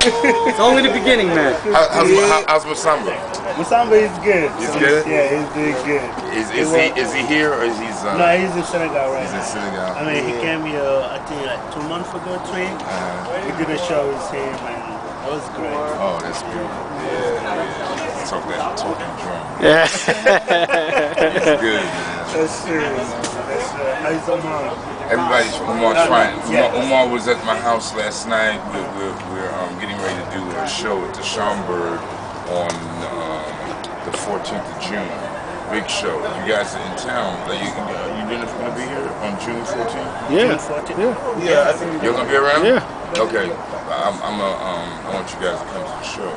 It's only the beginning, man. How's Masamba? Masamba is good. He's good? Yeah, he's doing good. Is he here or is he... No, he's in Senegal right now. He's in Senegal. I mean, he came here, I think, like 2 months ago, 3. We did a show with him and it was great. Oh, that's beautiful. Yeah. Talking drum. Yeah. It's good, man. That's true. How's Omar? Everybody's Umar trying. Umar was at my house last night. We're getting ready to do a show at the Schomburg on the 14th of June. Big show. You guys are in town. You going to be here on June 14th? Yeah. June 14th? Yeah. I think You're going to be around? Yeah. Okay. I want you guys to come to the show.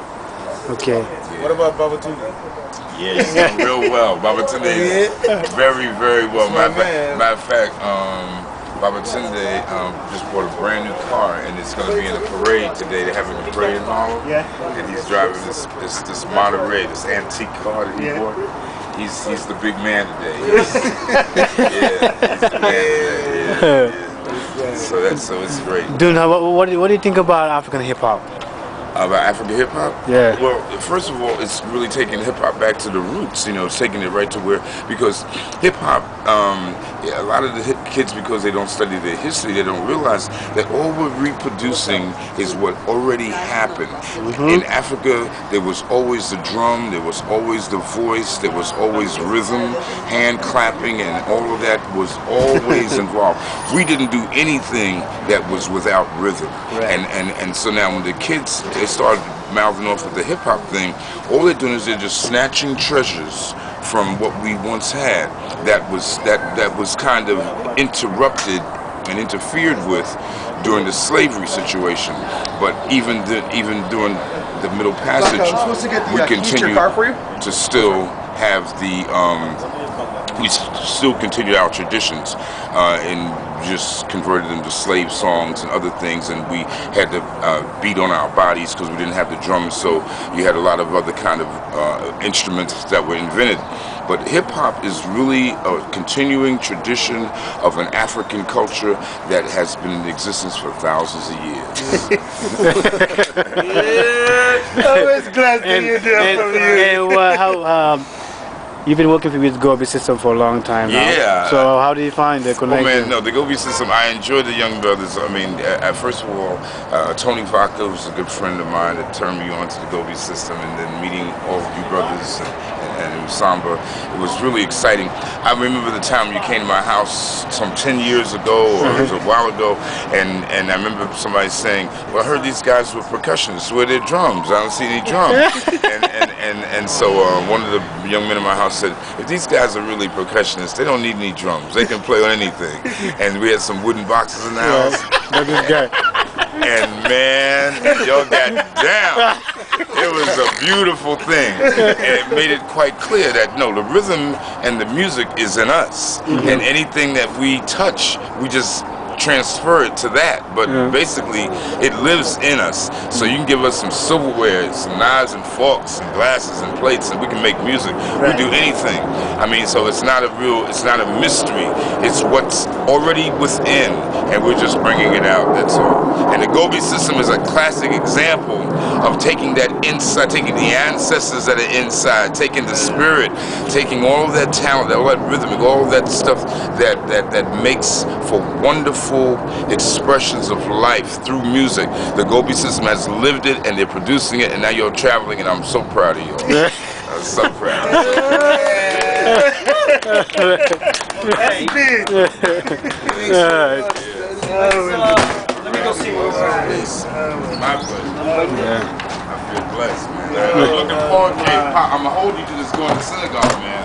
Okay. Yeah. What about Babatunde? Yeah, he's doing real well. Babatunde is very, very well. Matter of fact, Babatunde just bought a brand new car, and it's going to be in a parade today. They're having a parade in Harlem, and he's driving this Monterey, this antique car that he bought. He's the big man today. He's the man today. Yeah. So it's great. Dude, what do you think about African hip hop? About African hip hop? Yeah. Well, first of all, it's really taking hip hop back to the roots. You know, it's taking it right to where, because hip hop, a lot of the kids, because they don't study their history, they don't realize that all we're reproducing is what already happened. In Africa, there was always the drum, there was always the voice, there was always rhythm, hand clapping, and all of that was always involved. We didn't do anything that was without rhythm. And so now when the kids, they started mouthing off with the hip hop thing, all they're doing is they're just snatching treasures from what we once had that was kind of interrupted and interfered with during the slavery situation. But even during the Middle Passage, we continue to still have we still continue our traditions and just converted them to slave songs and other things, and we had to beat on our bodies because we didn't have the drums, so you had a lot of other kind of instruments that were invented. But hip-hop is really a continuing tradition of an African culture that has been in existence for thousands of years. Always glad to hear that from you. And you've been working with Gokh-Bi System for a long time now. Yeah. So how do you find the connection? Oh man, no, the Gokh-Bi System, I enjoy the young brothers. I mean, first of all, Tony Vaca was a good friend of mine that turned me on to the Gokh-Bi System, and then meeting all of you brothers and Samba, it was really exciting. I remember the time you came to my house some 10 years ago, or it was a while ago, and I remember somebody saying, well, I heard these guys were percussionists, where are their drums? I don't see any drums. and so one of the young men in my house said, if these guys are really percussionists, they don't need any drums. They can play on anything. And we had some wooden boxes in the house. And man, y'all got down. It was a beautiful thing. And it made it quite clear that, no, the rhythm and the music is in us. And anything that we touch, we just transfer it to that, but basically it lives in us. So you can give us some silverware, some knives and forks and glasses and plates, and we can make music. We do anything. I mean, so it's not a mystery. It's what's already within, and we're just bringing it out. That's all. And the Gokh-Bi System is a classic example of taking that inside, taking the ancestors that are inside, taking the spirit, taking all of that talent, all that rhythmic, all of that stuff that makes for wonderful expressions of life through music. The Gokh-Bi System has lived it, and they're producing it, and now you're traveling, and I'm so proud of you. I'm so proud. That's big. Let me go see what's my pleasure. I feel blessed, man. I'm looking forward to I'm gonna hold you to this going to Senegal, man.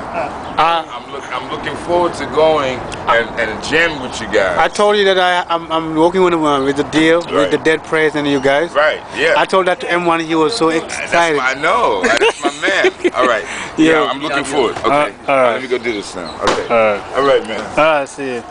I'm looking forward to going and jamming with you guys. I told you that I'm working with the deal with the Dead Prez and you guys. Right, yeah. I told that to M1, he was so excited. I know. That's my man. All right. Yeah, I'm looking forward. Okay. All right. Let me go do this now. Okay. All right, man. All right, see you.